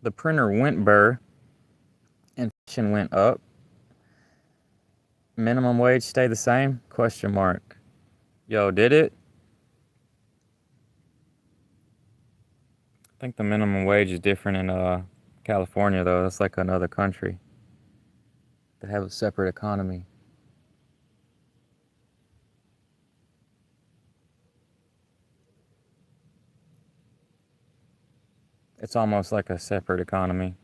The printer went burr. Inflation went up. Minimum wage stay the same? Question mark. Yo, did it? I think the minimum wage is different in California though. That's like another country. They have a separate economy. It's almost like a separate economy.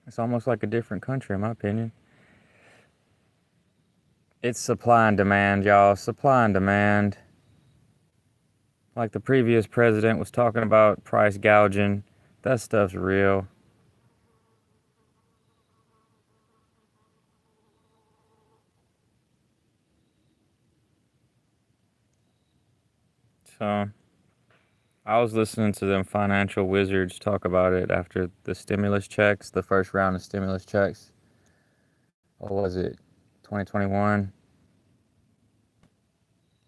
It's almost like a different country, in my opinion. It's supply and demand, y'all. Supply and demand. Like the previous president was talking about price gouging. That stuff's real. So I was listening to them financial wizards talk about it after the stimulus checks, the first round of stimulus checks. What was it? 2021?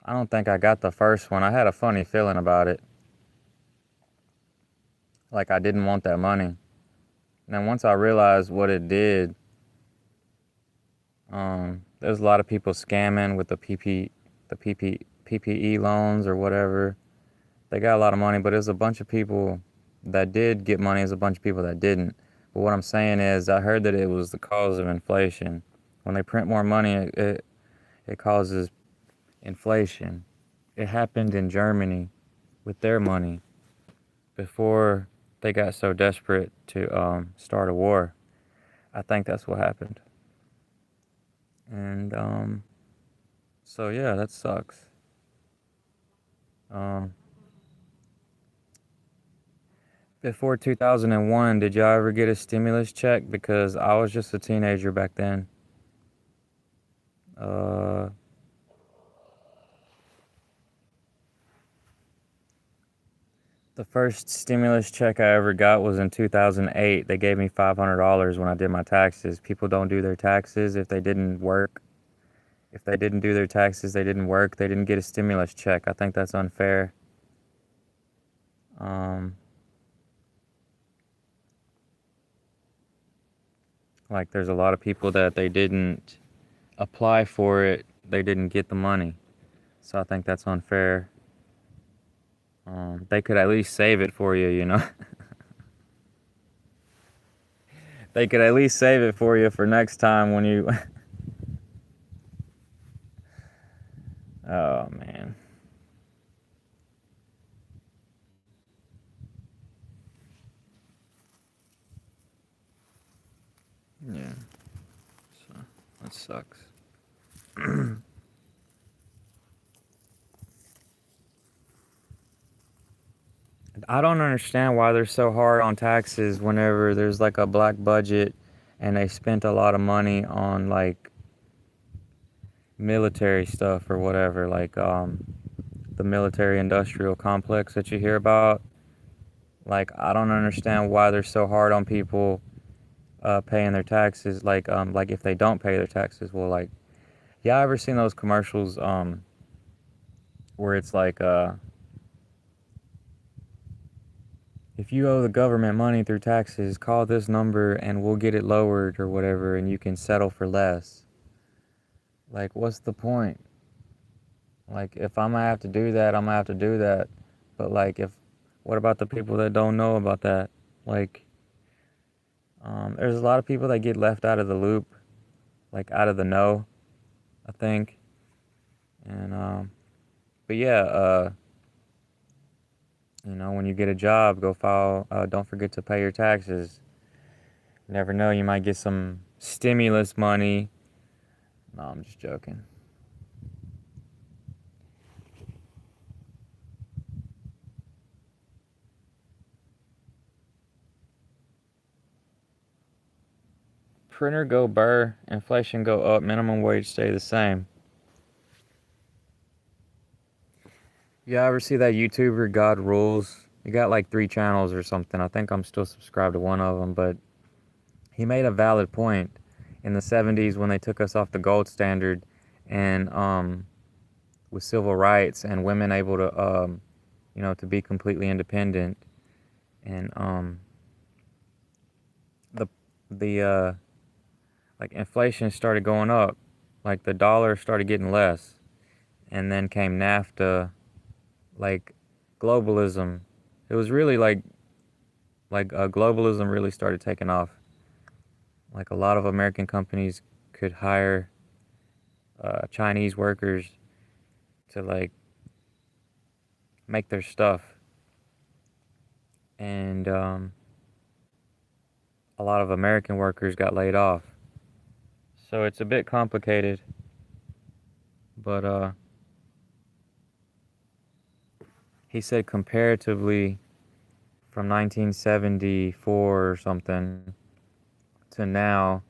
I don't think I got the first one. I had a funny feeling about it. Like I didn't want that money. And then once I realized what it did, there's a lot of people scamming with the PPE loans or whatever. They got a lot of money, but there's a bunch of people that did get money. There's a bunch of people that didn't. But what I'm saying is, I heard that it was the cause of inflation. When they print more money, it causes inflation. It happened in Germany with their money before they got so desperate to start a war. I think that's what happened. And so yeah, that sucks. Um, Before 2001, did y'all ever get a stimulus check? Because I was just a teenager back then. Uh, the first stimulus check I ever got was in 2008. They gave me $500 when I did my taxes. People don't do their taxes if they didn't work. If they didn't do their taxes, they didn't work. They didn't get a stimulus check. I think that's unfair. Um, like there's a lot of people that they didn't apply for it. They didn't get the money. So I think that's unfair. They could at least save it for you, you know? They could at least save it for you for next time when you. Oh, man. Yeah, so that sucks. I don't understand why they're so hard on taxes whenever there's like a black budget and they spent a lot of money on like military stuff or whatever, like the military industrial complex that you hear about. Like I don't understand why they're so hard on people paying their taxes. Like if they don't pay their taxes, well, like yeah, I ever seen those commercials where it's like if you owe the government money through taxes, call this number and we'll get it lowered or whatever, and you can settle for less. Like, what's the point? Like, if I'm gonna have to do that, I'm gonna have to do that. But like, what about the people that don't know about that? Like, there's a lot of people that get left out of the loop, like out of the know, I think. And but yeah, when you get a job, go file. Don't forget to pay your taxes. You never know, you might get some stimulus money. No, I'm just joking. Printer go burr, inflation go up, minimum wage stay the same. You ever see that YouTuber God Rules? He got like 3 channels or something. I think I'm still subscribed to one of them, but he made a valid point. In the 70s when they took us off the gold standard and with civil rights and women able to to be completely independent and the like inflation started going up, like the dollar started getting less, and then came NAFTA, like globalism. It was really like globalism really started taking off. Like a lot of American companies could hire Chinese workers to like make their stuff, and a lot of American workers got laid off. So it's a bit complicated, but he said comparatively from 1974 or something to now,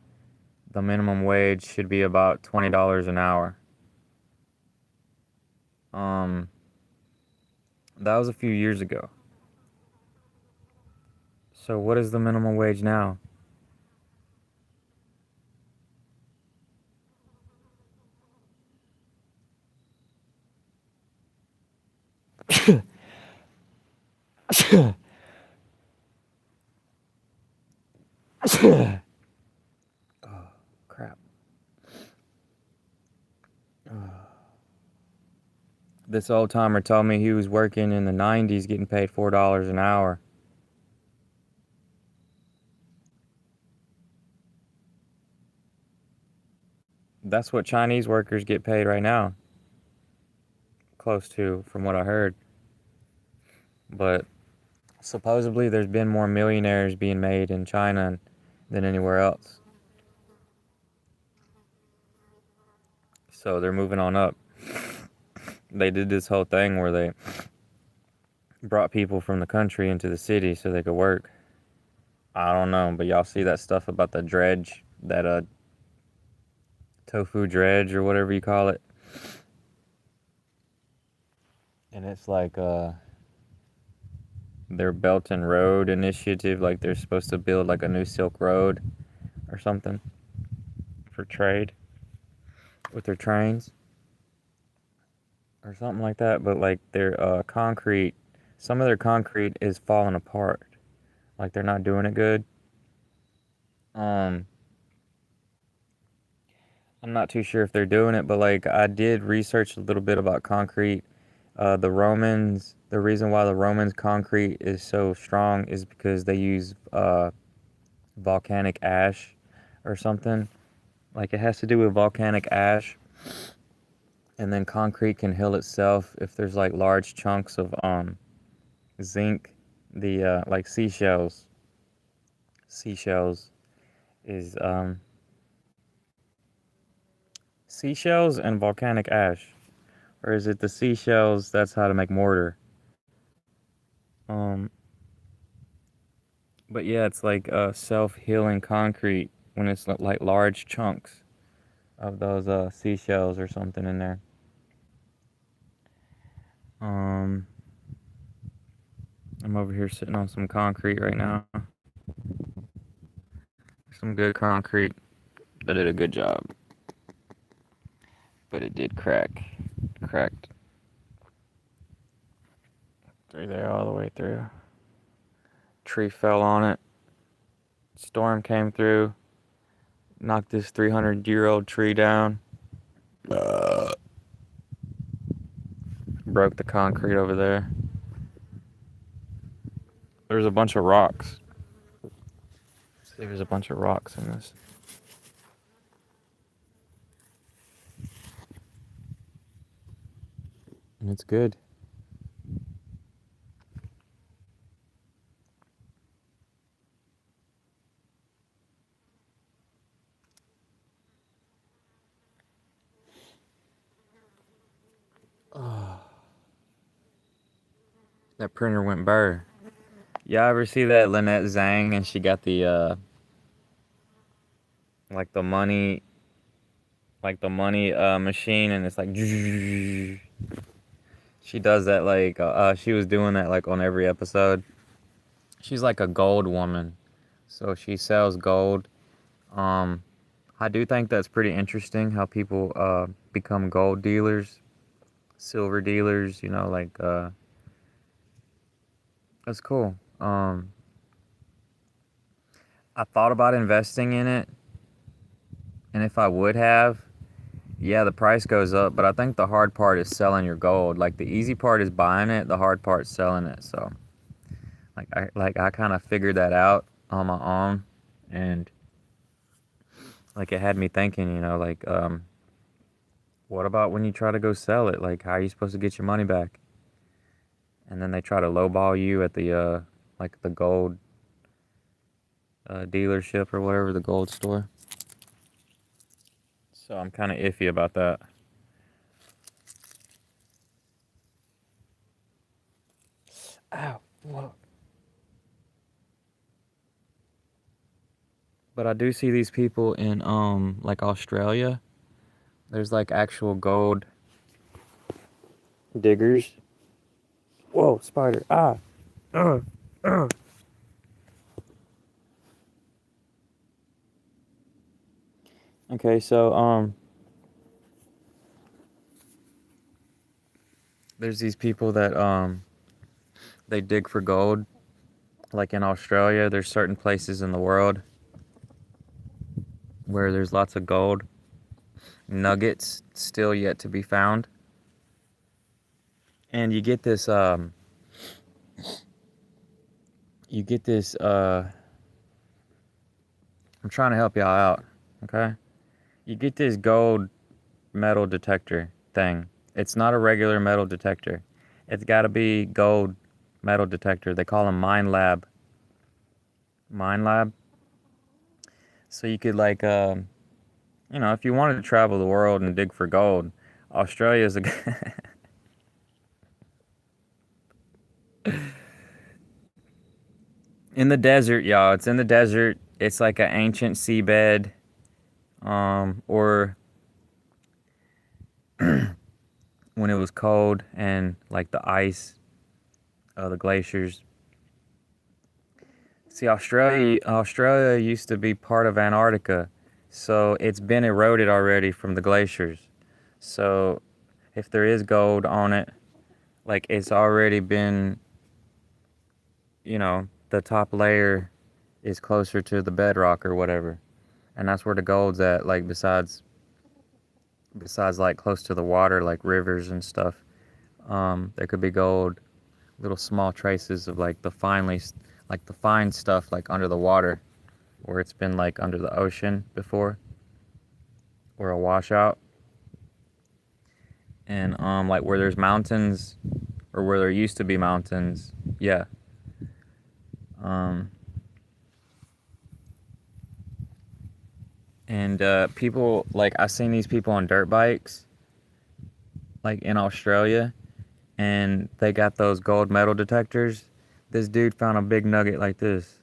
the minimum wage should be about $20 an hour. Um, that was a few years ago. So what is the minimum wage now? Oh, crap. This old timer told me he was working in the 90s getting paid $4 an hour. That's what Chinese workers get paid right now. Close to, from what I heard. But supposedly there's been more millionaires being made in China than anywhere else. So they're moving on up. They did this whole thing where they brought people from the country into the city so they could work. I don't know, but y'all see that stuff about the dredge, that tofu dredge or whatever you call it? And it's like their Belt and Road initiative, like they're supposed to build like a new Silk Road or something for trade with their trains or something like that. But like their concrete, some of their concrete is falling apart. Like they're not doing it good. Um, I'm not too sure if they're doing it, but like I did research a little bit about concrete. The Romans, the reason why the Romans concrete is so strong is because they use volcanic ash or something. Like it has to do with volcanic ash, and then concrete can heal itself if there's like large chunks of zinc. The like seashells is seashells and volcanic ash, or is it the seashells? That's how to make mortar. Um, but yeah, it's like self-healing concrete when it's like large chunks of those seashells or something in there. Um, I'm over here sitting on some concrete right now. Some good concrete. I did a good job, but it did crack. Cracked through there all the way through. Tree fell on it. Storm came through, knocked this 300-year-old tree down. Broke the concrete over there. There's a bunch of rocks. See, there's a bunch of rocks in this. And it's good. Oh, that printer went burr. Y'all ever see that Lynette Zhang and she got the like the money machine and it's like she does that like she was doing that like on every episode. She's like a gold woman. So she sells gold. Um I do think that's pretty interesting how people become gold dealers, silver dealers, you know, like that's cool. I thought about investing in it, and if I would have, yeah, the price goes up, but I think the hard part is selling your gold. Like the easy part is buying it, the hard part's selling it. So I kind of figured that out on my own, and like it had me thinking, what about when you try to go sell it? Like how are you supposed to get your money back? And then they try to lowball you at the like the gold dealership or whatever, the gold store. So I'm kind of iffy about that. Ow, whoa. But I do see these people in like Australia. There's like actual gold diggers. Whoa, spider. Ah. Uh, uh. Okay, so there's these people that they dig for gold. Like in Australia, there's certain places in the world where there's lots of gold nuggets still yet to be found. And you get this I'm trying to help y'all out, okay? You get this gold metal detector thing. It's not a regular metal detector. It's got to be gold metal detector. They call them mine lab. Mine lab. So you could if you wanted to travel the world and dig for gold, Australia's a in the desert, y'all. It's in the desert. It's like an ancient seabed, or when it was cold and like the ice, the glaciers. See, Australia used to be part of Antarctica, so it's been eroded already from the glaciers. So if there is gold on it, like it's already been, the top layer is closer to the bedrock or whatever, and that's where the gold's at. Like besides like close to the water, like rivers and stuff, there could be gold, little small traces of like the fine stuff like under the water, where it's been like under the ocean before, or a washout, and like where there's mountains or where there used to be mountains, yeah. Um, and people like I seen these people on dirt bikes, like in Australia, and they got those gold metal detectors. This dude found a big nugget like this.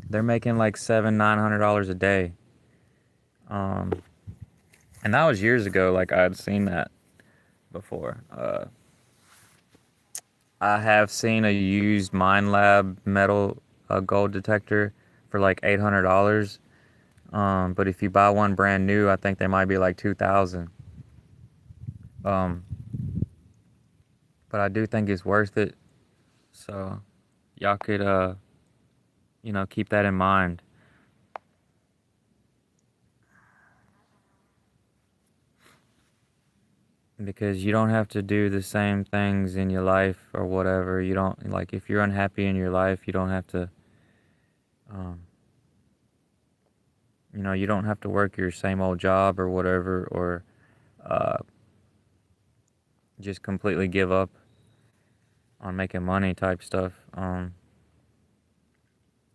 They're making like $700-900 a day. Um, and that was years ago. Like I had seen that before. I have seen a used Mine Lab metal gold detector for like $800. But if you buy one brand new, I think they might be like 2,000. Um, but I do think it's worth it. So y'all could keep that in mind. Because you don't have to do the same things in your life or whatever. You don't, like, if you're unhappy in your life, you don't have to, um, you don't have to work your same old job or whatever, or uh, just completely give up on making money type stuff.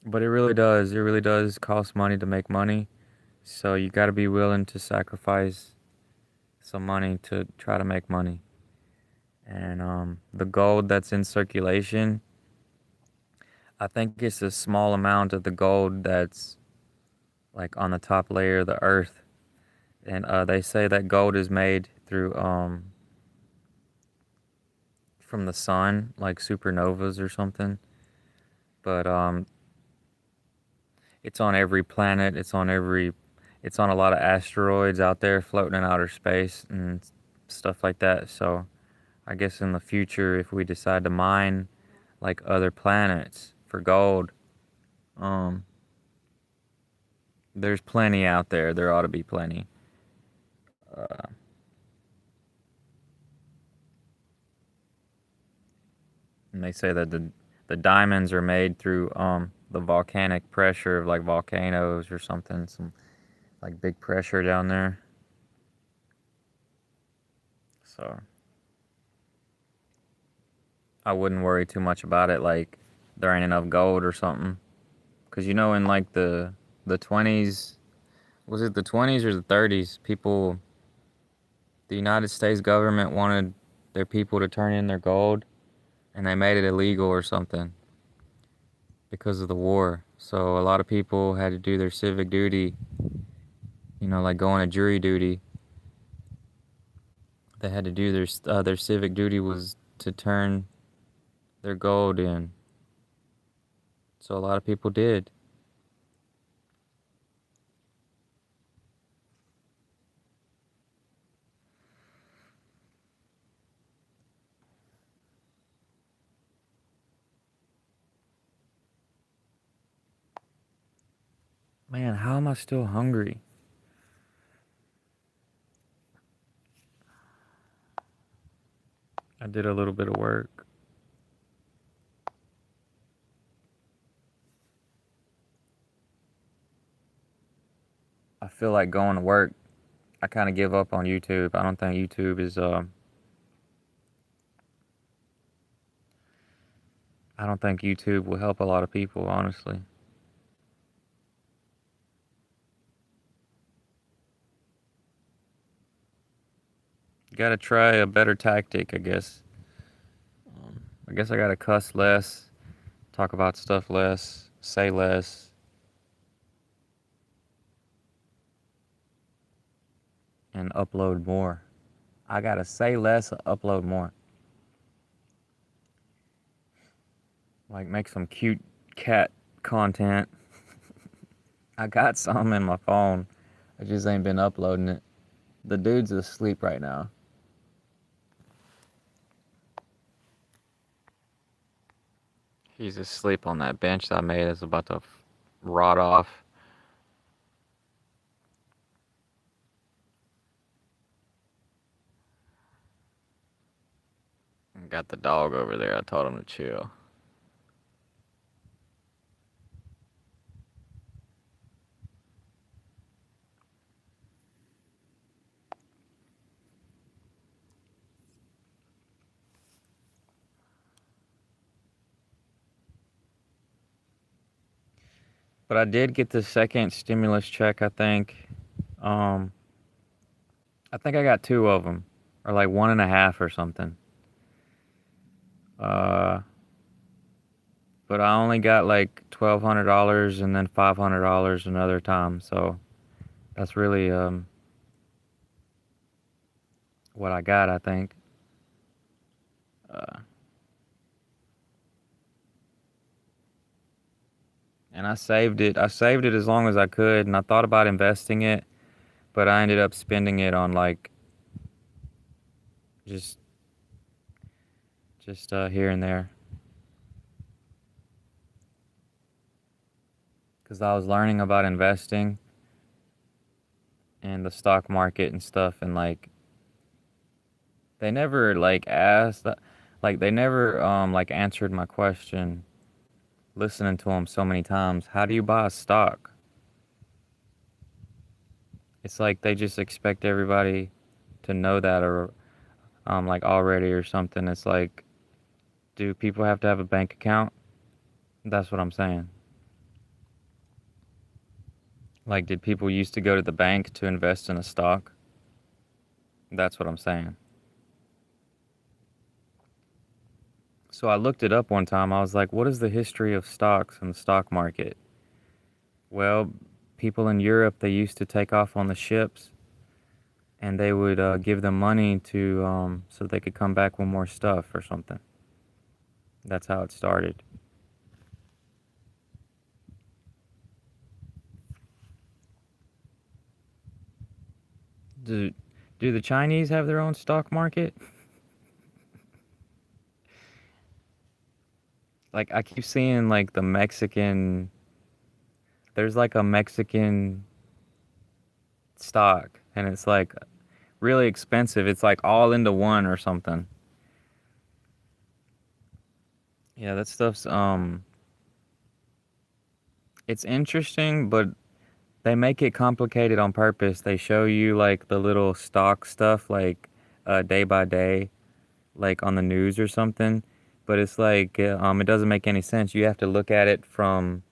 But it really does cost money to make money. So you got to be willing to sacrifice some money to try to make money. And the gold that's in circulation, I think it's a small amount of the gold that's like on the top layer of the earth. And they say that gold is made through from the sun, like supernovas or something. But it's on every planet. It's on a lot of asteroids out there floating in outer space and stuff like that. So I guess in the future, if we decide to mine like other planets for gold, um, There's plenty out there. There ought to be plenty. Uh, and they say that the diamonds are made through the volcanic pressure of like volcanoes or something. Some like big pressure down there. So I wouldn't worry too much about it. Like there ain't enough gold or something. Cause you know in like the 20s, was it the 20s or the 30s? People, the United States government wanted their people to turn in their gold, and they made it illegal or something because of the war. So a lot of people had to do their civic duty, like going to jury duty. They had to do their civic duty was to turn their gold in. So a lot of people did. Man, how am I still hungry? I did a little bit of work. I feel like going to work. I kind of give up on YouTube. I don't think YouTube is I don't think YouTube will help a lot of people, honestly. You gotta try a better tactic, I guess. I guess I gotta cuss less, talk about stuff less, say less, and upload more. I gotta say less, upload more. Like make some cute cat content. I got some in my phone. I just ain't been uploading it. The dude's asleep right now. He's asleep on that bench that I made. It's about to rot off. Got the dog over there. I told him to chill. But I did get the second stimulus check, I think. Um, I think I got two of them, or like one and a half or something. Uh, but I only got like $1,200 and then $500 another time. So that's really what I got, I think. Uh, and I saved it. I saved it as long as I could, and I thought about investing it, but I ended up spending it on like just here and there because I was learning about investing and the stock market and stuff, and like they never like asked, like they never like answered my question. Listening to them so many times, how do you buy a stock? It's like they just expect everybody to know that or like already or something. It's like, do people have to have a bank account? That's what I'm saying. Like, did people used to go to the bank to invest in a stock? That's what I'm saying. So I looked it up one time. I was like, what is the history of stocks and the stock market? Well, people in Europe, they used to take off on the ships and they would give them money to so they could come back with more stuff or something. That's how it started. Do do the Chinese have their own stock market? Like I keep seeing like the Mexican there's like a Mexican stock, and it's like really expensive. It's like all into one or something. Yeah, that stuff's it's interesting, but they make it complicated on purpose. They show you like the little stock stuff like day by day, like on the news or something, but it's like it doesn't make any sense. You have to look at it from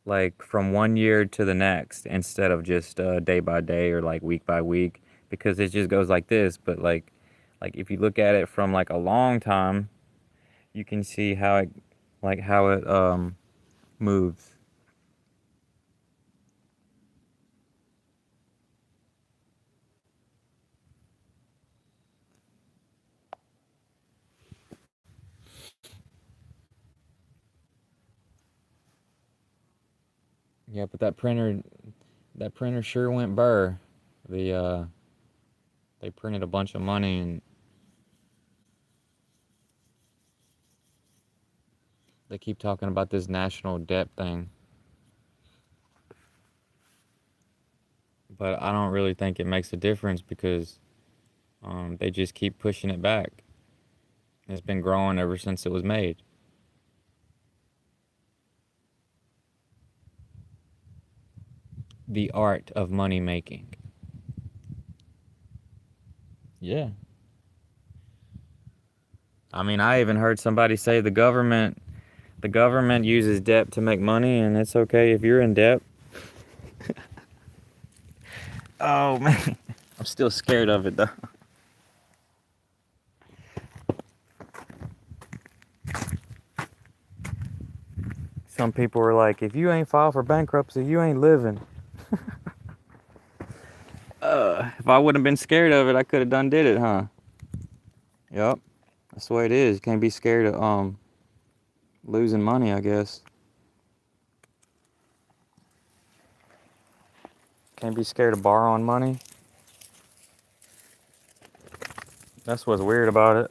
like from one year to the next instead of just day by day or like week by week, because it just goes like this. But like if you look at it from like a long time, you can see how it moves. Yeah, but that printer sure went burr. The they printed a bunch of money, and they keep talking about this national debt thing. But I don't really think it makes a difference because they just keep pushing it back. It's been growing ever since it was made. The art of money making. Yeah. I mean, I even heard somebody say the government uses debt to make money, and it's okay if you're in debt. Oh man, I'm still scared of it though. Some people were like, if you ain't filed for bankruptcy, you ain't living. If I wouldn't have been scared of it, I could have did it, huh? Yep. That's the way it is. You can't be scared of losing money, I guess. Can't be scared of borrowing money. That's what's weird about it.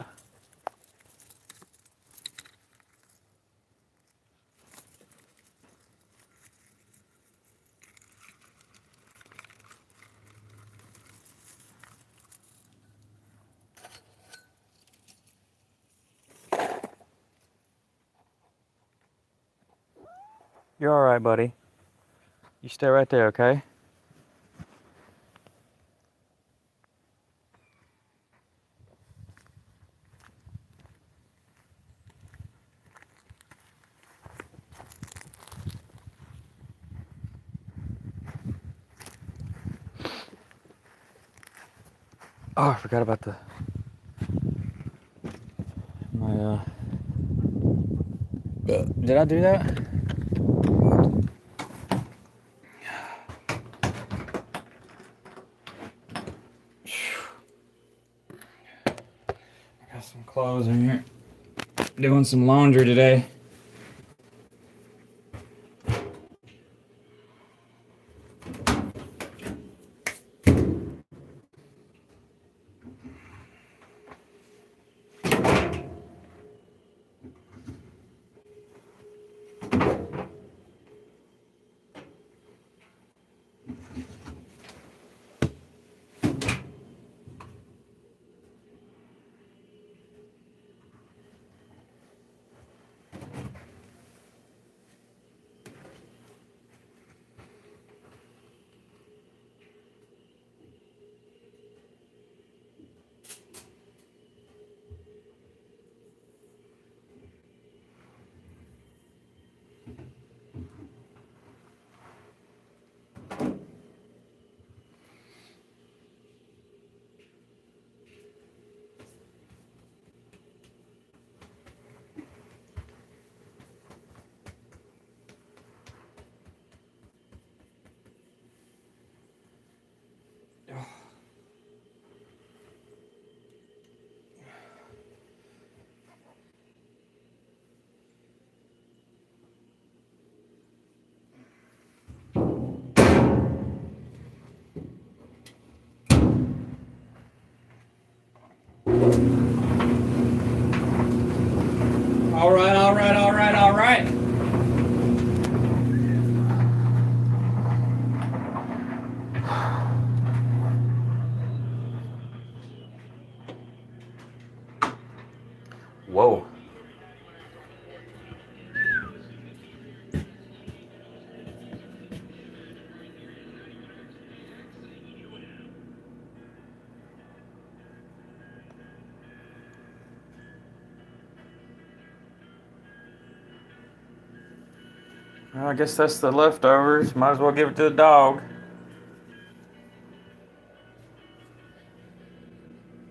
You're all right, buddy. You stay right there, okay? Oh, I forgot about my. Did I do that? I got some clothes in here. Doing some laundry today. Well, I guess that's the leftovers. Might as well give it to the dog.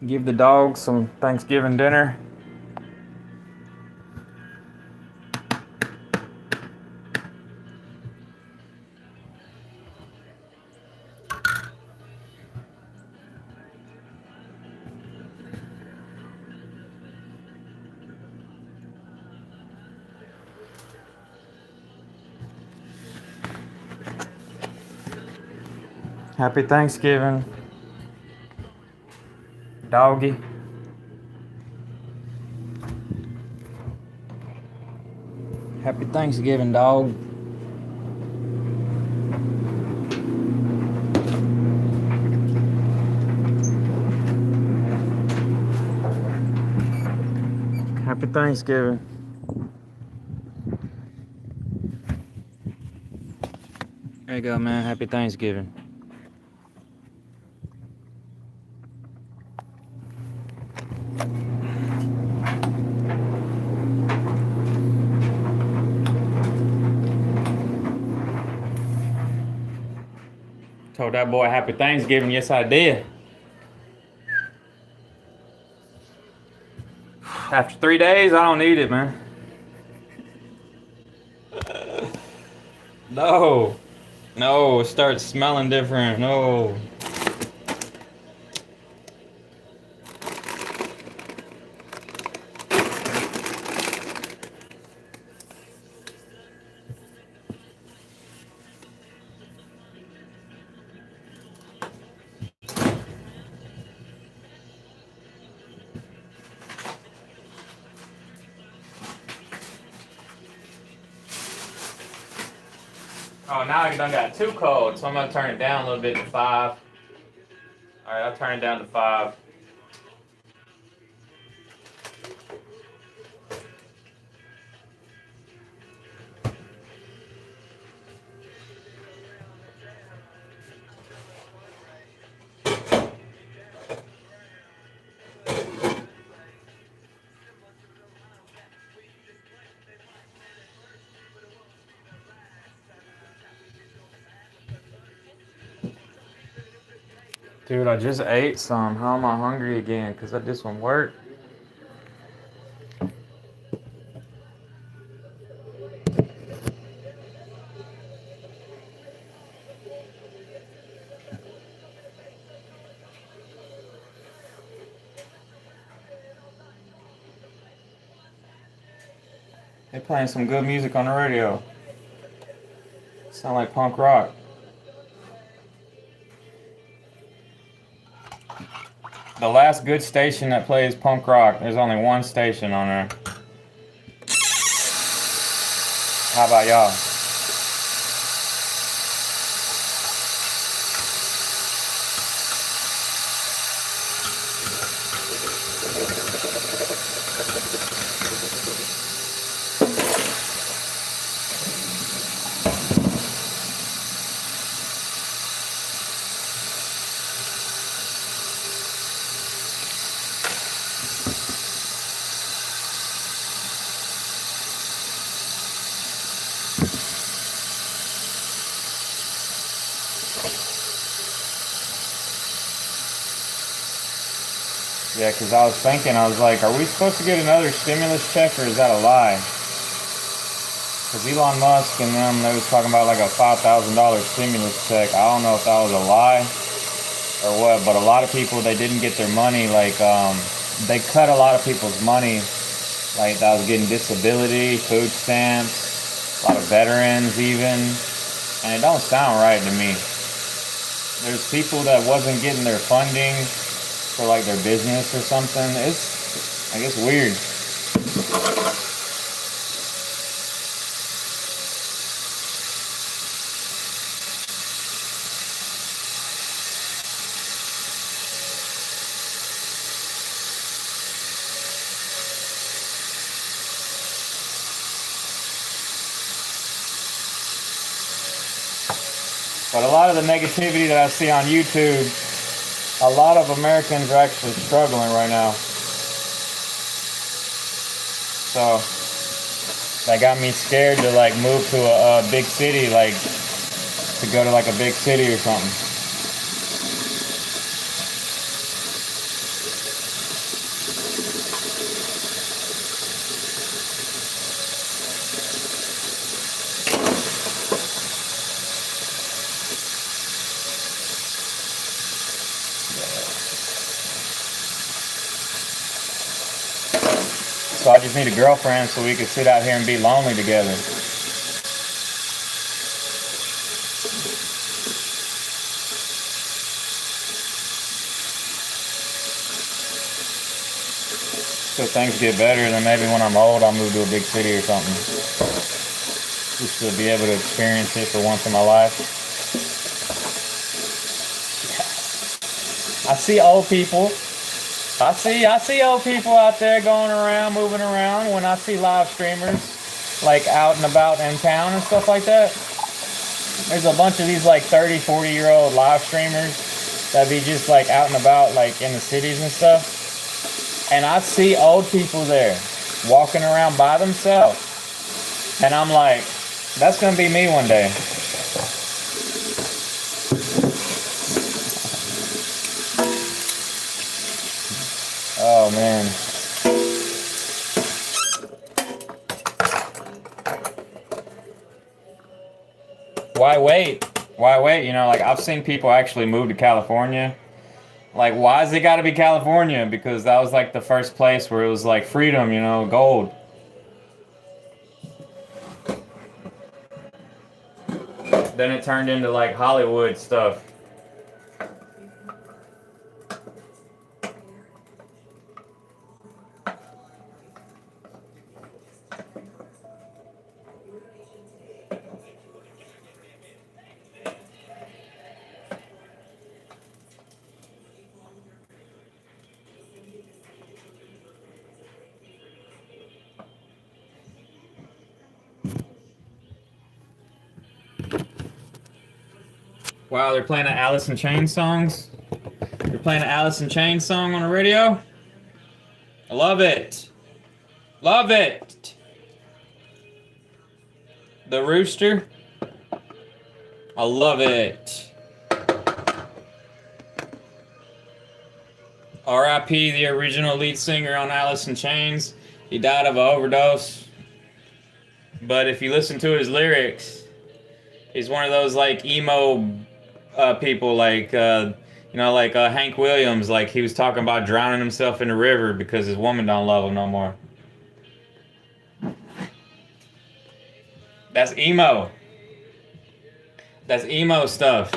Give the dog some Thanksgiving dinner. Happy Thanksgiving, doggy. Happy Thanksgiving, dog. Happy Thanksgiving. There you go, man. Happy Thanksgiving. Told that boy Happy Thanksgiving. Yes, I did. After 3 days, I don't need it, man. No. No, it starts smelling different. No. Oh, now I done got too cold, so I'm gonna turn it down a little bit to 5. All right, I'll turn it down to 5. Dude, I just ate some. How am I hungry again? Because I did some work. They playing some good music on the radio. Sound like punk rock. The last good station that plays punk rock, there's only one station on there. How about y'all? Yeah, because I was thinking, I was like, are we supposed to get another stimulus check or is that a lie? Because Elon Musk and them, they was talking about like a $5,000 stimulus check. I don't know if that was a lie or what, but a lot of people, they didn't get their money. Like, they cut a lot of people's money. Like, that was getting disability, food stamps, a lot of veterans even. And it don't sound right to me. There's people that wasn't getting their funding for like their business or something. It's, I guess, weird. But a lot of the negativity that I see on YouTube, a lot of Americans are actually struggling right now. So, That got me scared to like move to a big city, like to go to like a big city or something. So I just need a girlfriend so we could sit out here and be lonely together. So things get better, then maybe when I'm old I'll move to a big city or something. Just to be able to experience it for once in my life. I see old people. I see old people out there going around, moving around when I see live streamers like out and about in town and stuff like that. There's a bunch of these like 30, 40-year-old live streamers that be just like out and about like in the cities and stuff. And I see old people there walking around by themselves. And I'm like, that's going to be me one day. Oh, man. Why wait? Why wait? You know, like I've seen people actually move to California. Like, why has it got to be California? Because that was like the first place where it was like freedom, you know, gold. Then it turned into like Hollywood stuff. Wow, they're playing an Alice in Chains songs. They're playing an Alice in Chains song on the radio. I love it. Love it. The Rooster. I love it. R.I.P. the original lead singer on Alice in Chains. He died of an overdose. But if you listen to his lyrics, he's one of those like emo people, like you know, like Hank Williams. Like he was talking about drowning himself in the river because his woman don't love him no more. That's emo. That's emo stuff.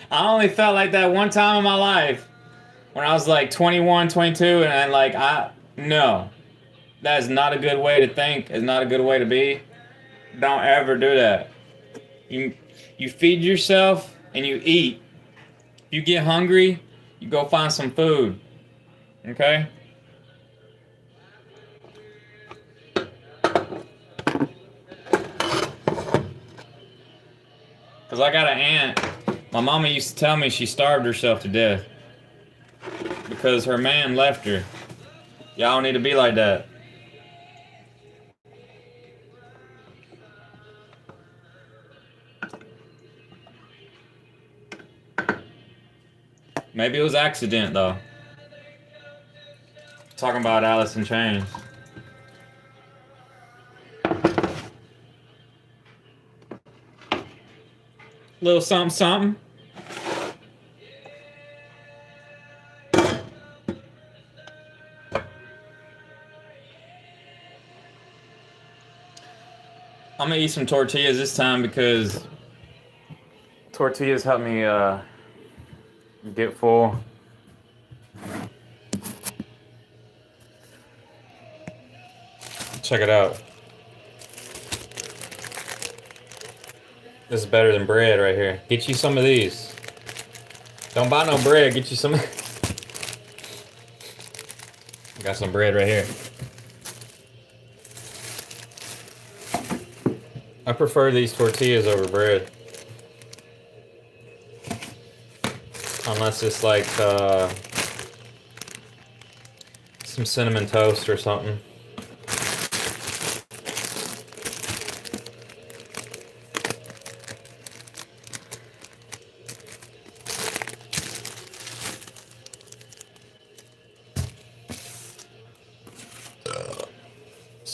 I only felt like that one time in my life when I was like 21, 22, and like no, that is not a good way to think. It's not a good way to be. Don't ever do that. You feed yourself and you eat. If you get hungry, you go find some food. Okay? Because I got an aunt. My mama used to tell me she starved herself to death because her man left her. Y'all need to be like that. Maybe it was accident though. Talking about Alice in Chains. Little something something. I'm gonna eat some tortillas this time because tortillas help me get full. Check it out. This is better than bread right here. Get you some of these. Don't buy no bread. Get you some. Got some bread right here. I prefer these tortillas over bread. Unless it's like some cinnamon toast or something.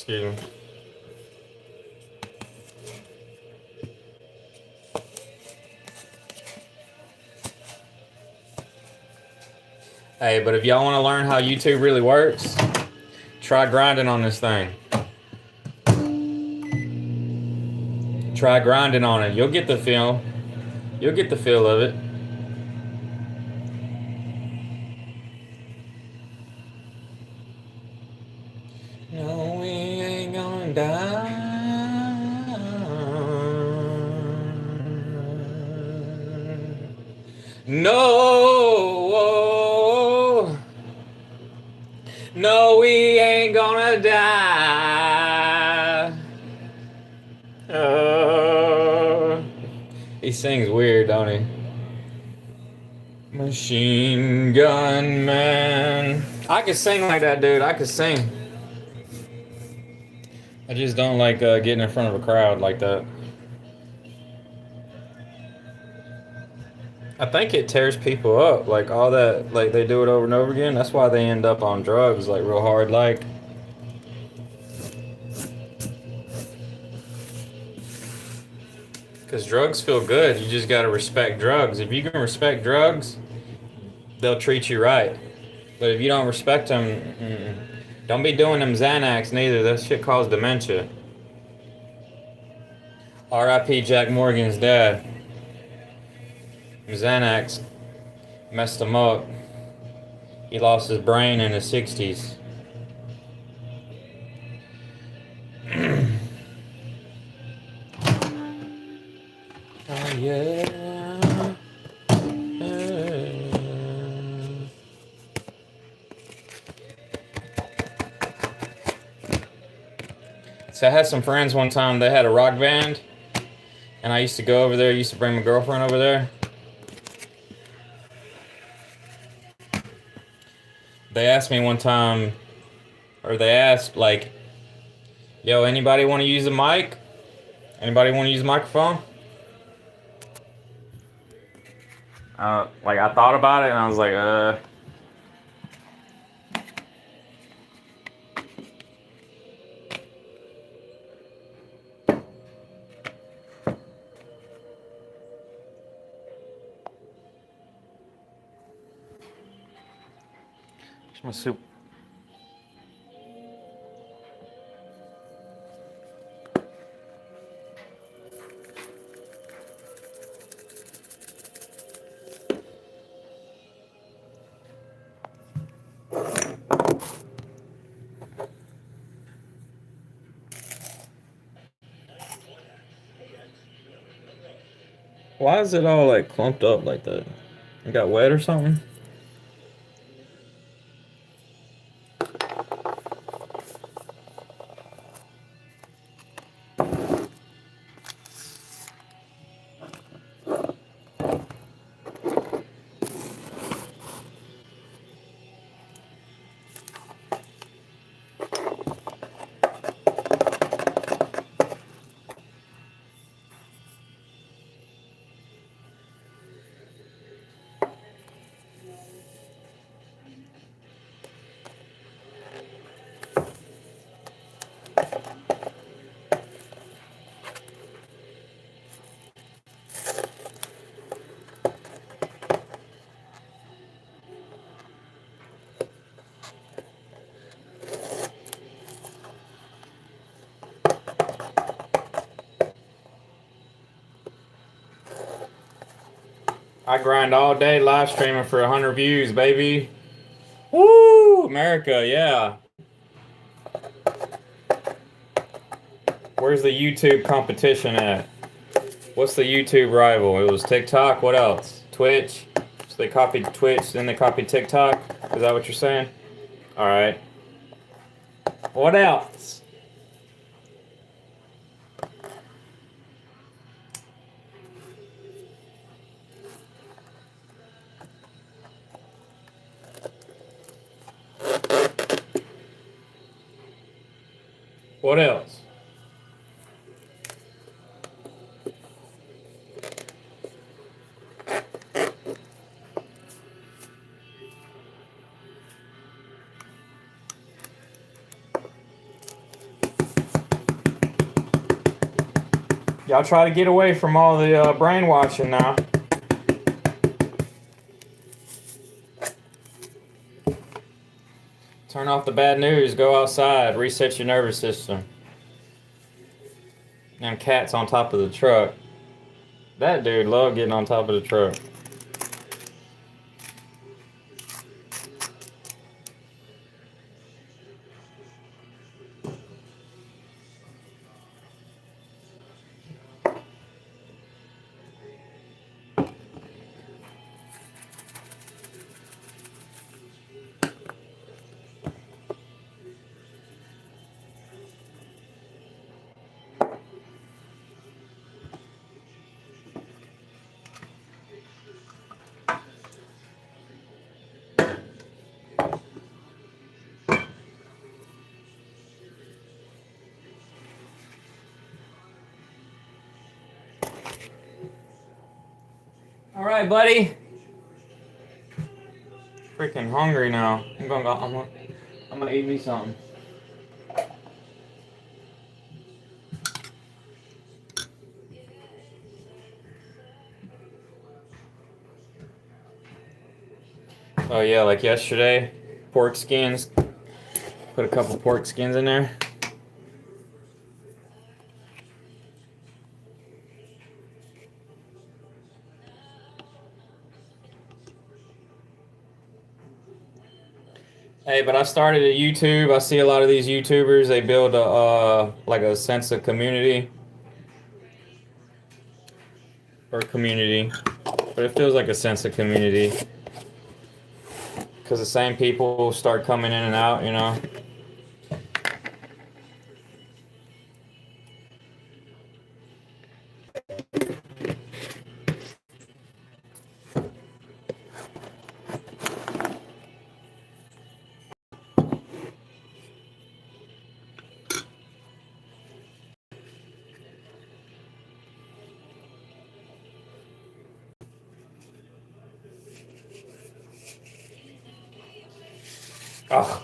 Excuse me. Hey, but if y'all want to learn how YouTube really works, try grinding on this thing. Try grinding on it. You'll get the feel. You'll get the feel of it. No, we ain't gonna die. No, no, we ain't gonna die. He sings weird, don't he? Machine Gun Man. I could sing like that, dude. I could sing. I just don't like getting in front of a crowd like that. I think it tears people up, like all that, like they do it over and over again. That's why they end up on drugs, like real hard, like. Because drugs feel good. You just gotta respect drugs. If you can respect drugs, they'll treat you right. But if you don't respect them, don't be doing them Xanax neither. That shit causes dementia. R.I.P. Jack Morgan's dad. Xanax messed him up. He lost his brain in his 60s. Oh yeah. So I had some friends one time, they had a rock band, and I used to go over there, used to bring my girlfriend over there. They asked me one time, or they asked, like, yo, anybody want to use a mic? Anybody want to use a microphone? Like, I thought about it, and I was like, my soup. Why is it all like clumped up like that? It got wet or something? I grind all day live streaming for 100 views, baby. Woo! America, yeah. Where's the YouTube competition at? What's the YouTube rival? It was TikTok. What else? Twitch. So they copied Twitch, then they copied TikTok. Is that what you're saying? All right. What else? What else? Y'all try to get away from all the brainwashing now. Turn off the bad news, go outside, reset your nervous system. Them cats on top of the truck. That dude loved getting on top of the truck. All right, buddy. Freaking hungry now. I'm gonna eat me something. Oh yeah, like yesterday, pork skins. Put a couple pork skins in there. Hey, but I started a YouTube. I see a lot of these YouTubers. They build a like a sense of community but it feels like a sense of community because the same people start coming in and out. You know. Oh.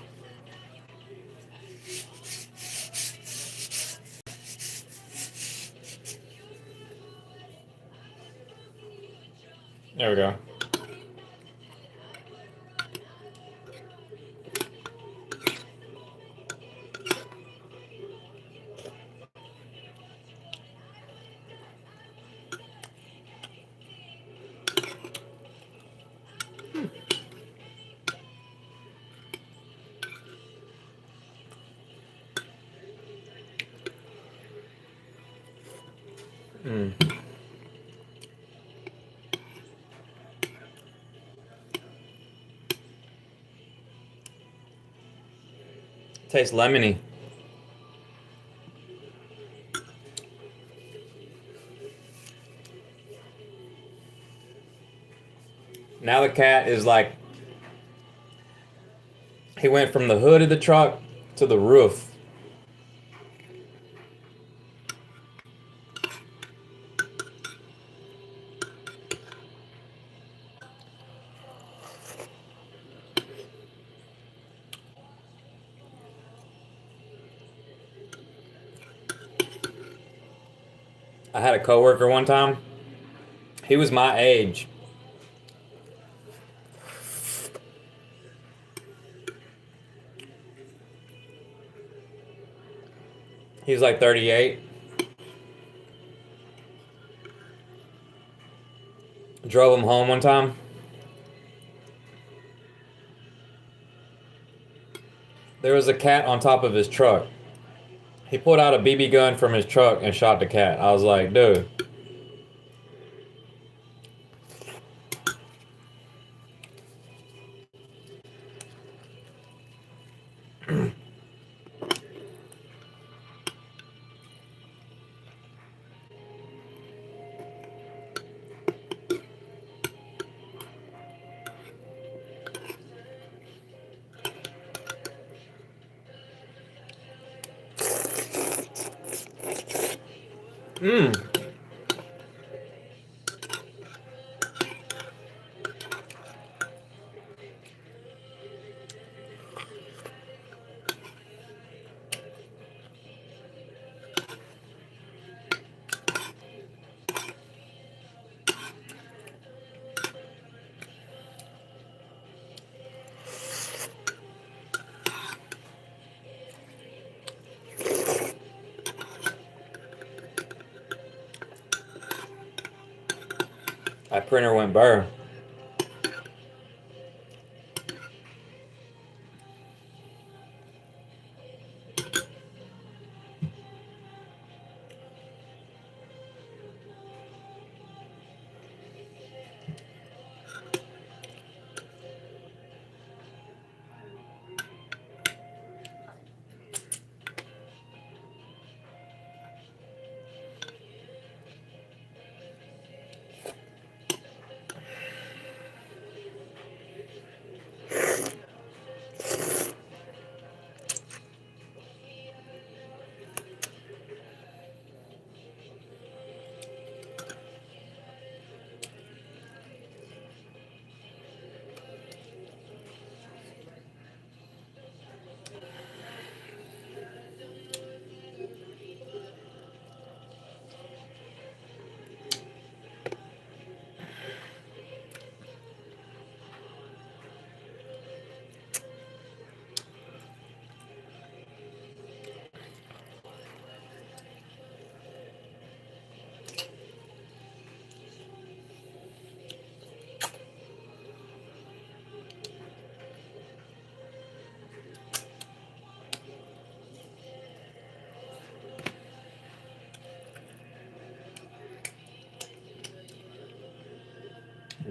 There we go. Mm. Tastes lemony. Now the cat is like, he went from the hood of the truck to the roof. I had a coworker one time. He was my age. He was like 38. Drove him home one time. There was a cat on top of his truck. He pulled out a BB gun from his truck and shot the cat. I was like, dude. Mmm. That printer went burr.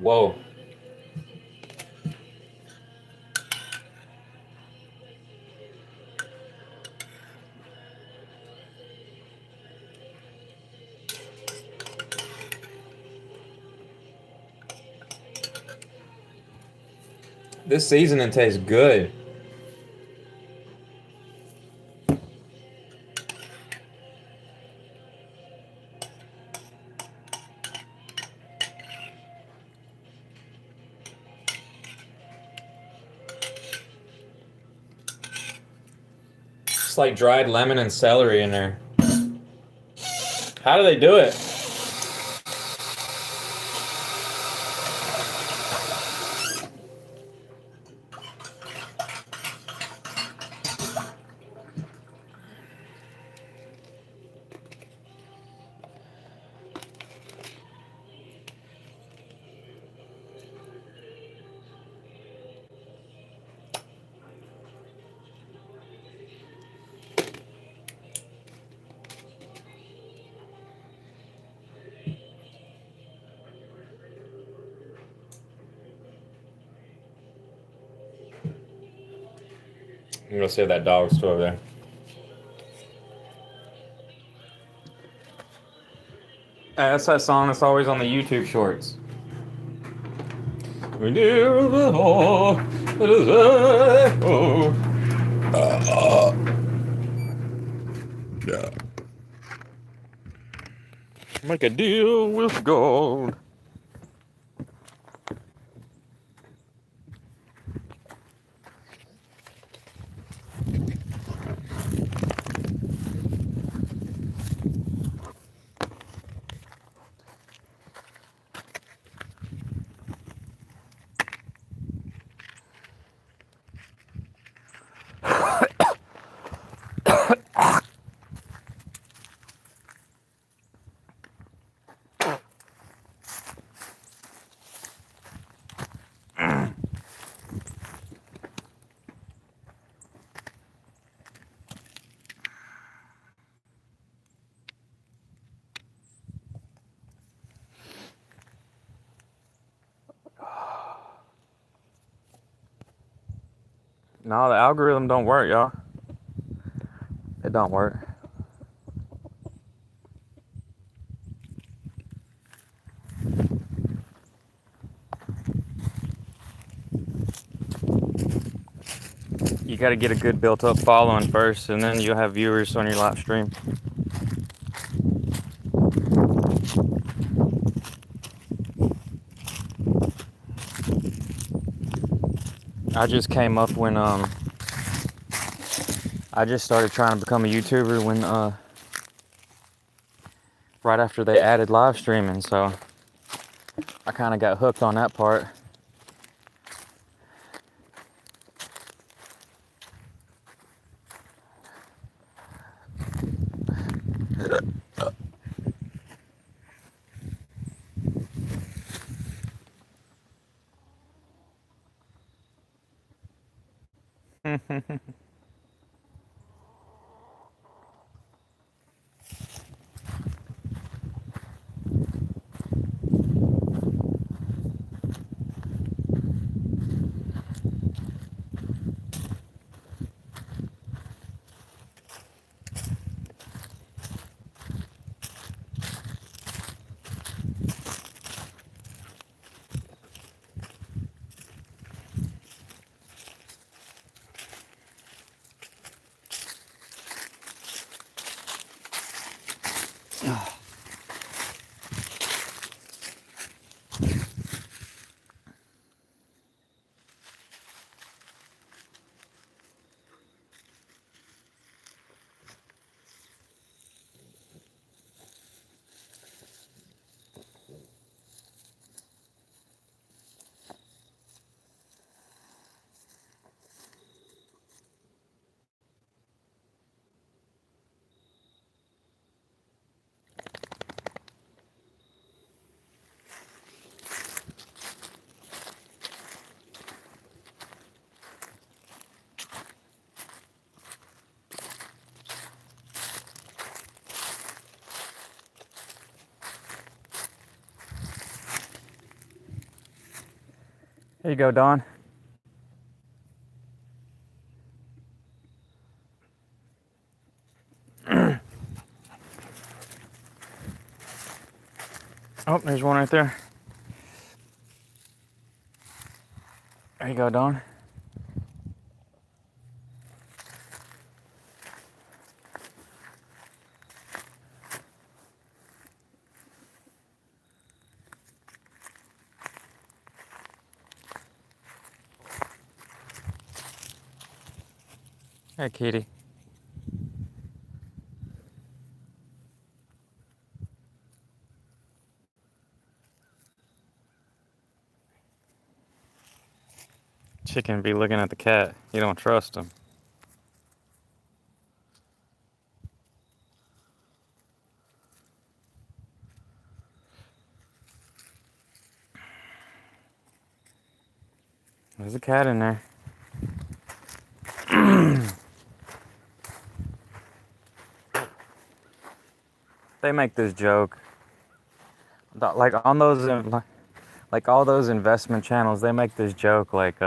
Whoa. This seasoning tastes good. It's like dried lemon and celery in there. How do they do it? I'm gonna save that dog still over there. That's that song that's always on the YouTube shorts. We do the all. Yeah. Make a deal with God. No, the algorithm don't work, y'all. It don't work. You got to get a good built-up following first, and then you'll have viewers on your live stream. I just came up when I just started trying to become a YouTuber when right after they added live streaming, so I kind of got hooked on that part. Here you go, Dawn. Oh, there's one right there. There you go, Dawn. Hey, kitty. Chicken be looking at the cat. You don't trust him. There's a cat in there. They make this joke. Like on those, like all those investment channels, they make this joke like,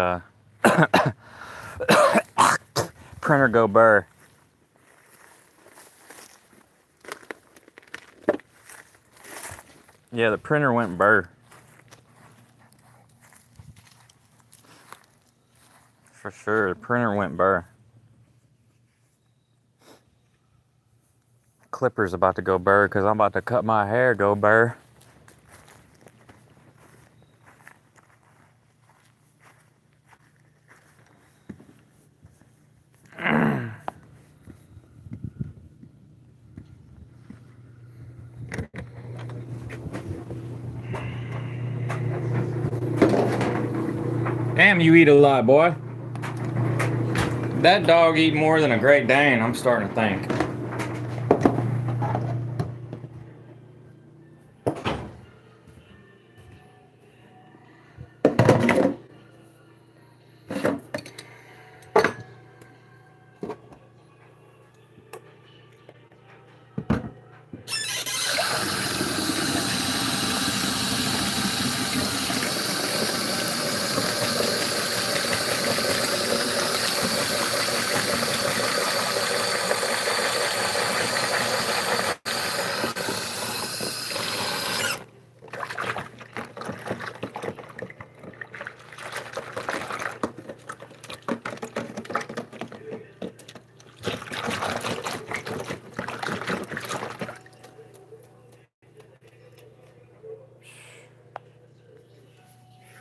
printer go burr. Yeah, the printer went burr. For sure, the printer went burr. Clipper's about to go burr because I'm about to cut my hair go burr. Damn, you eat a lot, boy. That dog eat more than a Great Dane, I'm starting to think.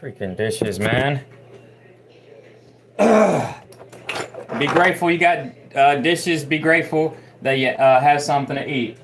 Freaking dishes, man. Be grateful you got dishes. Be grateful that you have something to eat.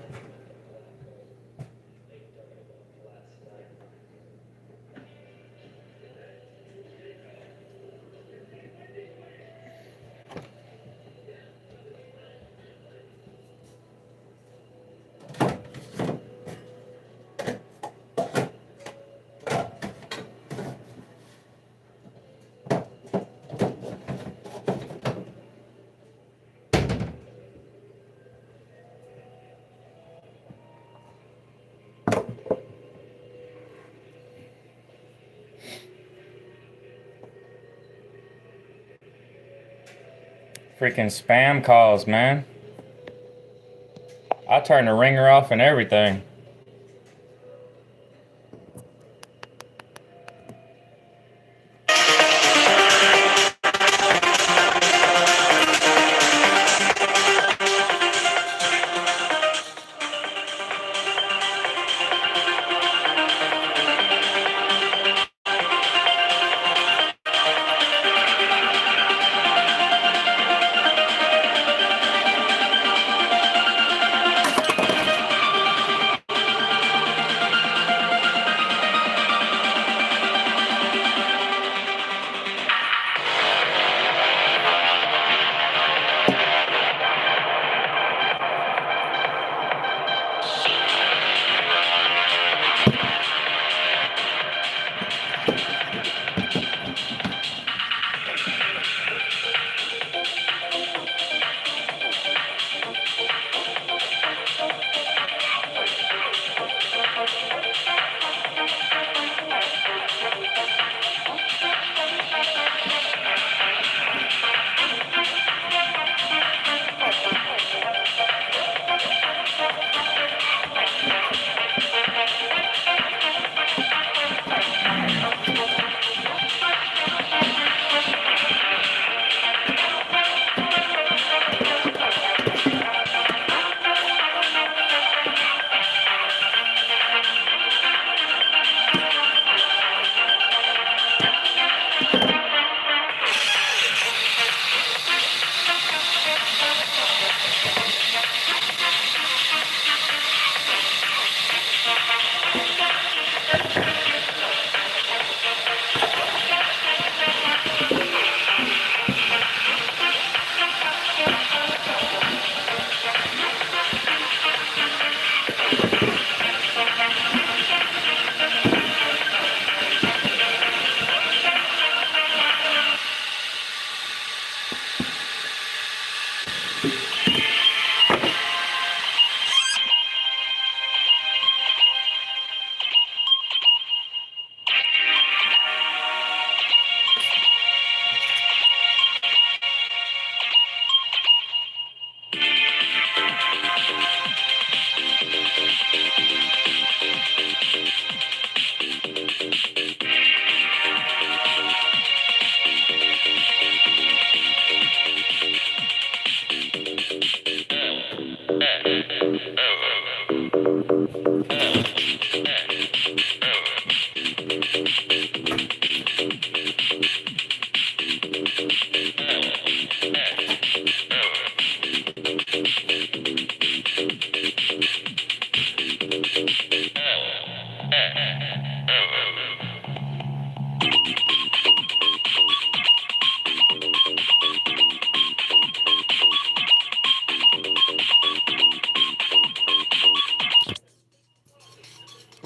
Freaking spam calls, man. I turned the ringer off and everything.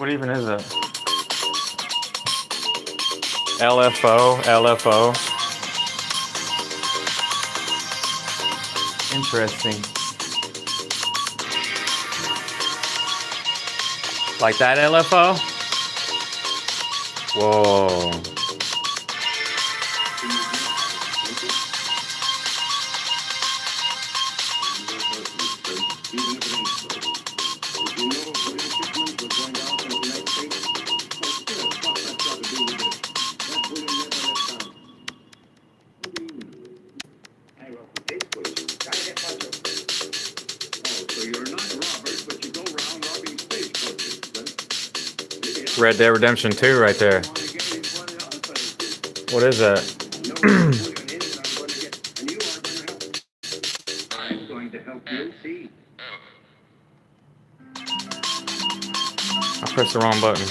What even is it? LFO, LFO. Interesting. Like that LFO? Whoa. Red Dead Redemption 2 right there. What is that? I pressed the wrong button.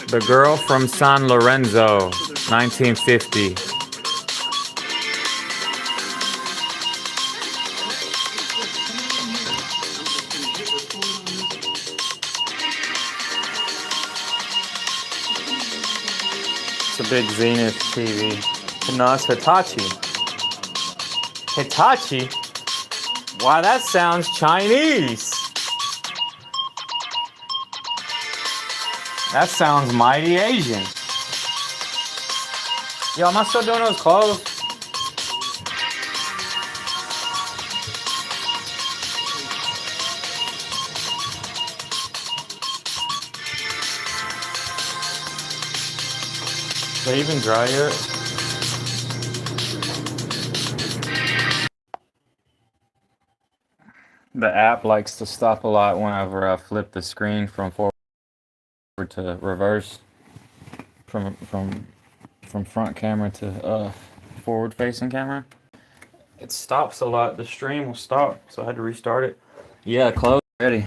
The Girl from San Lorenzo, 1950. It's a big Zenith TV. No, it's Hitachi. Hitachi? Wow, that sounds Chinese. That sounds mighty Asian. Yo, am I still doing those clothes? They even dry yet? The app likes to stop a lot whenever I flip the screen from forward to reverse, from front camera to forward facing camera. It stops a lot. The stream will stop, so I had to restart it. Yeah, close ready.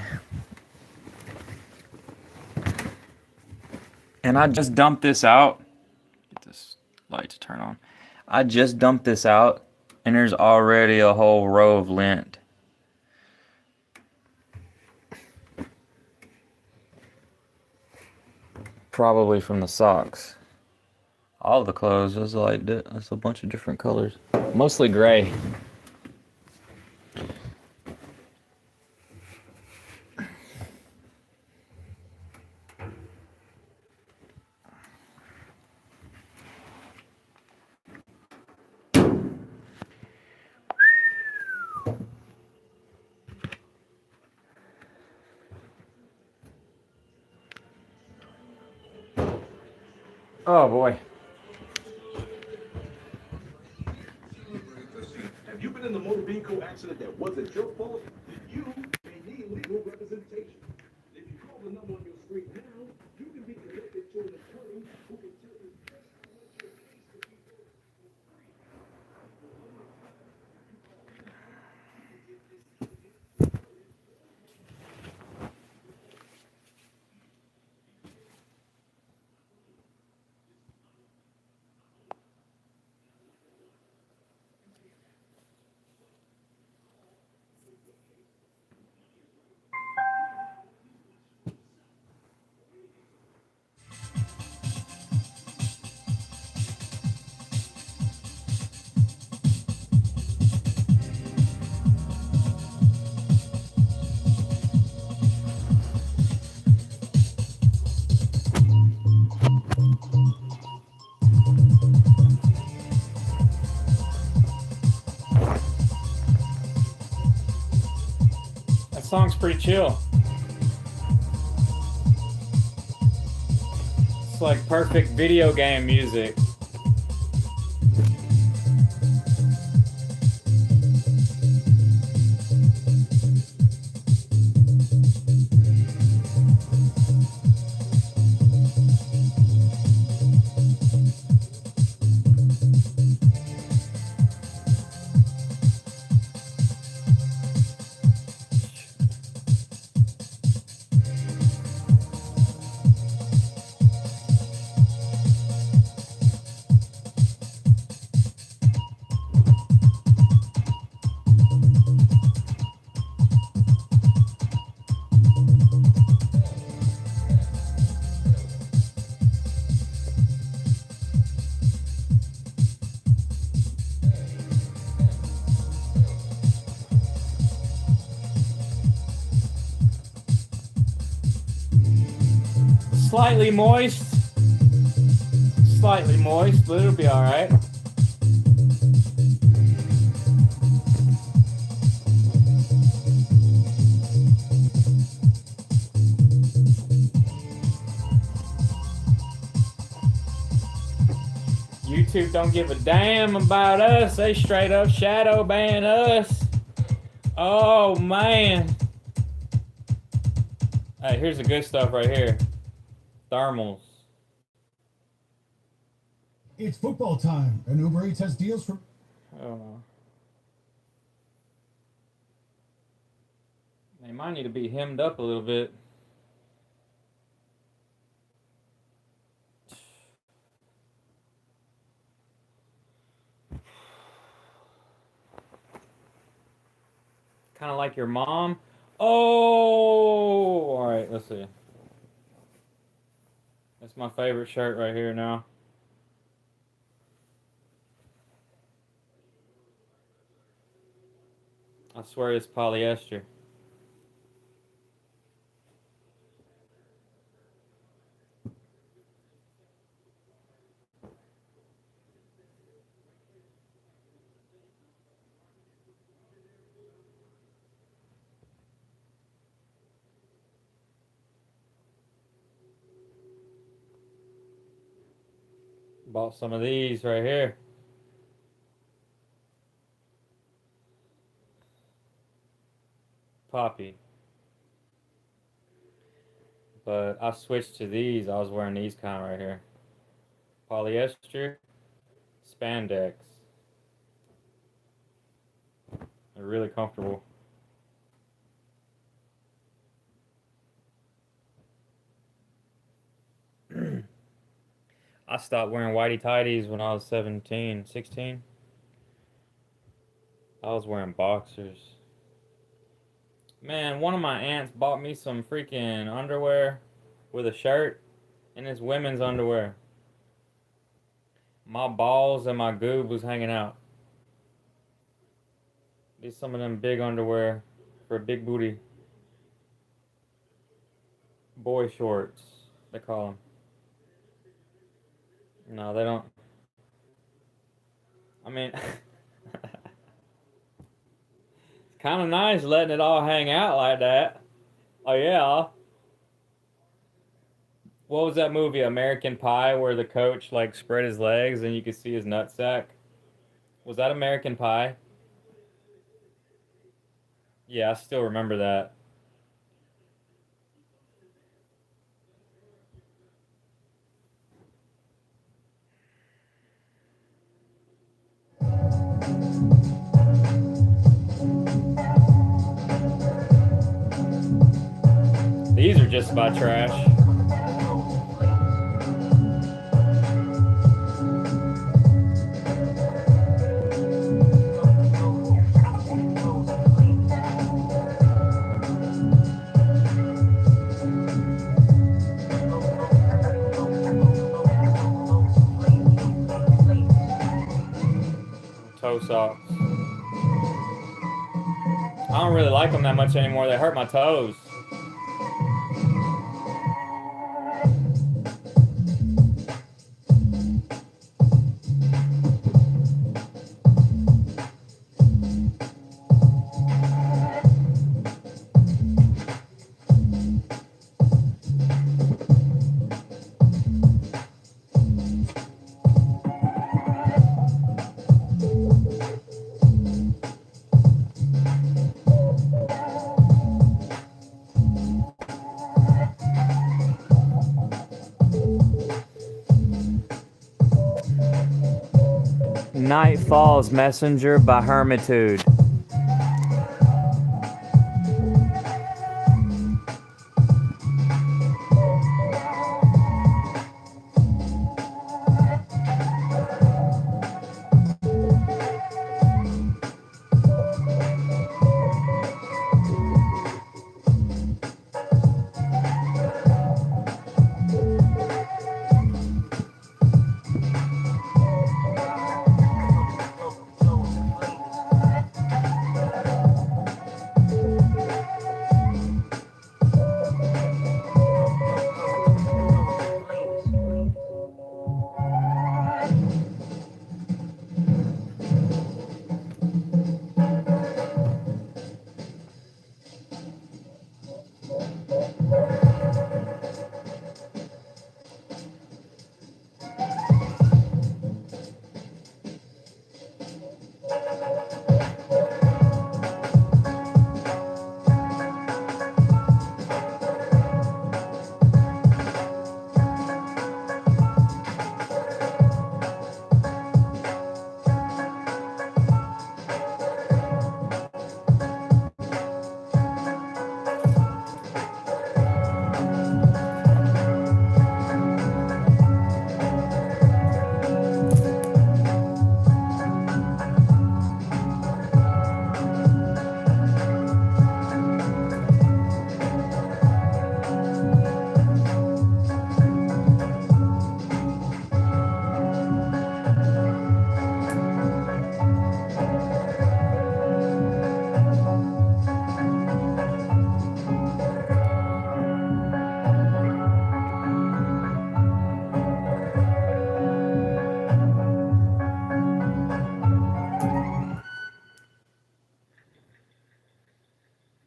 And I just dumped this out. Get this light to turn on. I just dumped this out, and there's already a whole row of lint. Probably from the socks. All the clothes, there's like that's a bunch of different colors. Mostly gray. Oh boy. Have you been in a motor vehicle accident that wasn't your fault? You may need legal representation. If you call the number on your screen now, you can be connected to an attorney who can tell you exactly what your case could be for. That song's pretty chill. It's like perfect video game music. Slightly moist, but it'll be all right. YouTube don't give a damn about us. They straight up shadow ban us. Oh man. Hey, here's the good stuff right here. Thermals. It's football time, and Uber Eats has deals for... Oh. They might need to be hemmed up a little bit. Kind of like your mom. Oh, all right, let's see. That's my favorite shirt right here now. I swear it's polyester. Bought some of these right here. Poppy. But I switched to these. I was wearing these kind right here. Polyester, spandex. They're really comfortable. I stopped wearing whitey tighties when I was 17, 16. I was wearing boxers. Man, one of my aunts bought me some freaking underwear with a shirt, and it's women's underwear. My balls and my goob was hanging out. These some of them big underwear for a big booty. Boy shorts, they call them. No, they don't. I mean, it's kind of nice letting it all hang out like that. Oh, yeah. What was that movie, American Pie, where the coach like spread his legs and you could see his nutsack? Was that American Pie? Yeah, I still remember that. These are just about trash. Toe socks. I don't really like them that much anymore. They hurt my toes. Night Falls Messenger by Hermitude.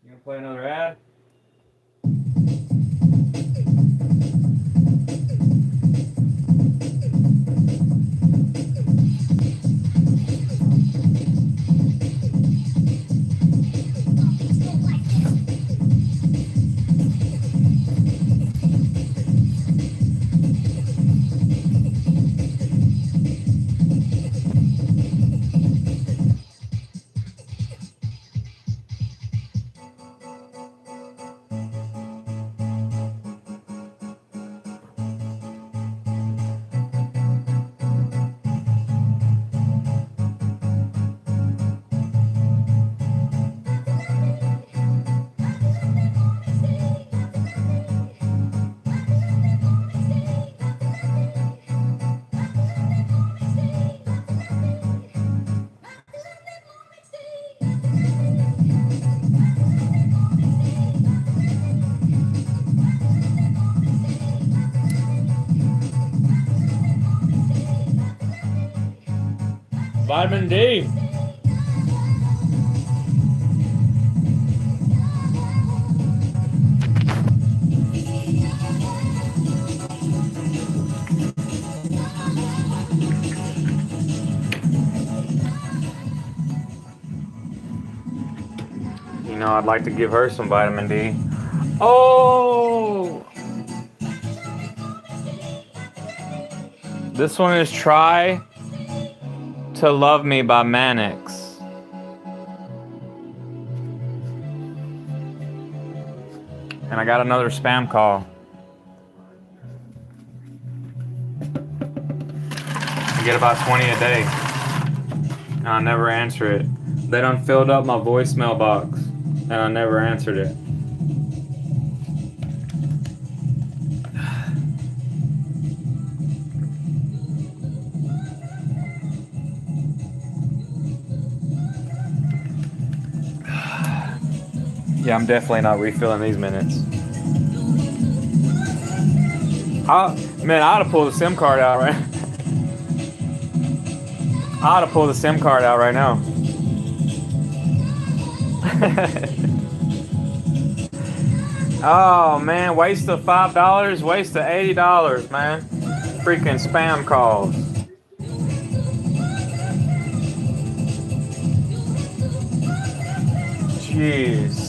You gonna play another ad? Vitamin D. You know, I'd like to give her some vitamin D. Oh! This one is Try to Love Me by Mannix. And I got another spam call. I get about 20 a day. And I never answer it. They done filled up my voicemail box. And I never answered it. Yeah, I'm definitely not refilling these minutes. Man, I ought to pull the SIM card out right. I ought to pull the SIM card out right now. Oh man, waste of $5, waste of $80, man. Freaking spam calls. Jeez.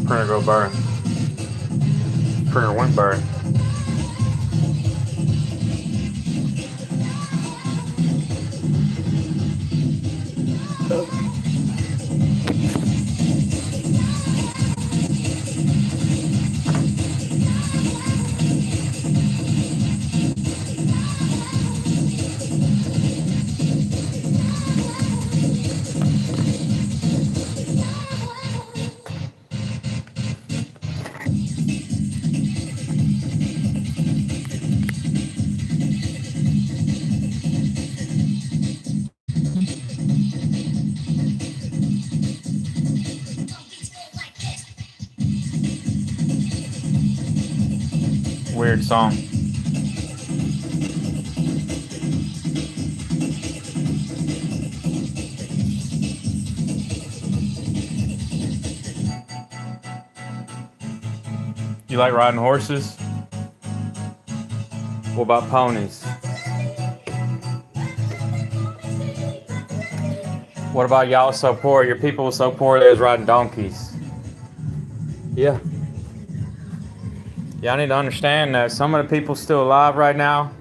Printer go burn. Printer went burn. Weird song. You like riding horses? What about ponies? What about y'all so poor? Your people were so poor they was riding donkeys. Yeah. Y'all need to understand that some of the people still alive right now,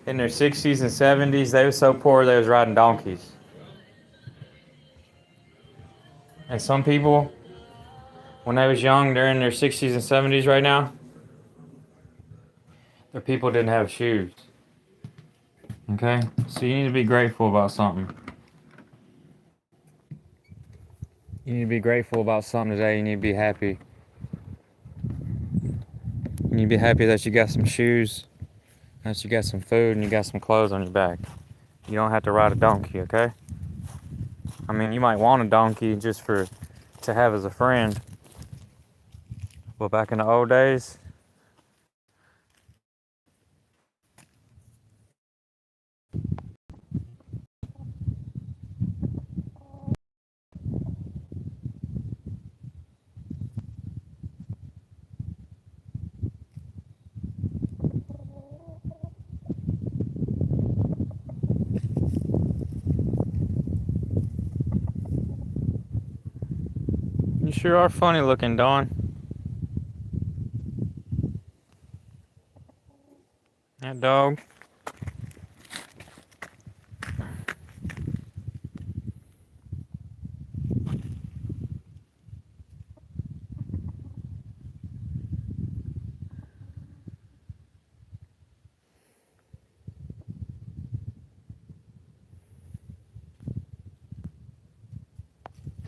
in their 60s and 70s, they were so poor they was riding donkeys. And some people, when they was young, they're in their 60s and 70s right now, their people didn't have shoes. Okay? So you need to be grateful about something. You need to be grateful about something today. You need to be happy. You need to be happy that you got some shoes, that you got some food, and you got some clothes on your back. You don't have to ride a donkey, okay? I mean, you might want a donkey just to have as a friend. But back in the old days, you sure are funny looking, Dawn. That dog.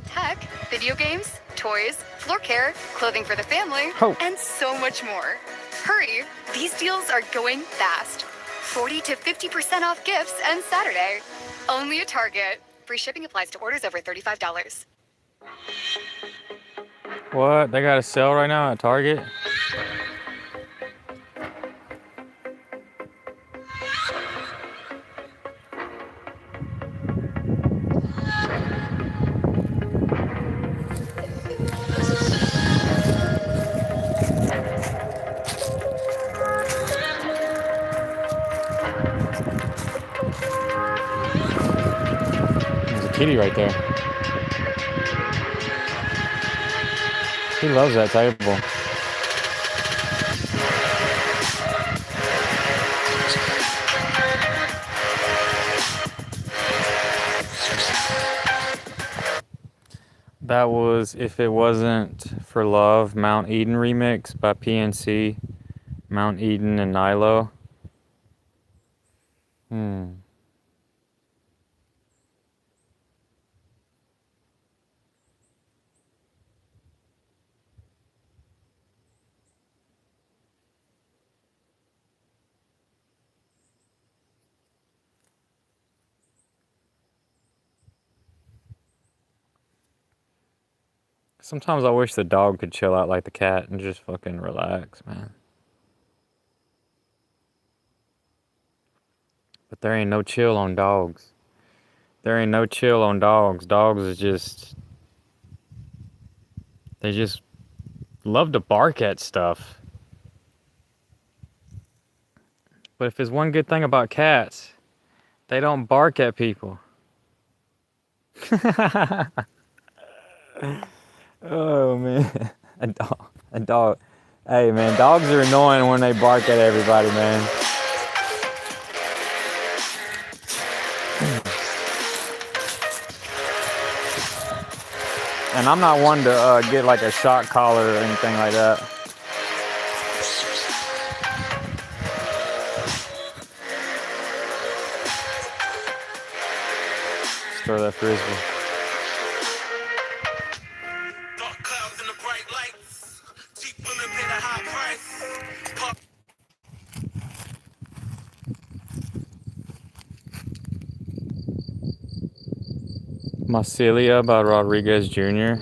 Tech, video games, toys, floor care, clothing for the family, and so much more. Hurry, these deals are going fast. 40 to 50% off gifts and Saturday. Only at Target. Free shipping applies to orders over $35. What? They got a sale right now at Target? There's a kitty right there. He loves that table. That was If It Wasn't for Love, Mount Eden remix by PNC, Mount Eden and Nilo. Sometimes I wish the dog could chill out like the cat and just fucking relax, man. But there ain't no chill on dogs. There ain't no chill on dogs. Dogs is just... They just love to bark at stuff. But if there's one good thing about cats, they don't bark at people. Oh, man. A dog. Hey, man, dogs are annoying when they bark at everybody, man. And I'm not one to get like a shock collar or anything like that. Let's throw that frisbee. Dark clouds and the bright lights. Cheap women pay the high price. Massilia by Rodriguez Jr.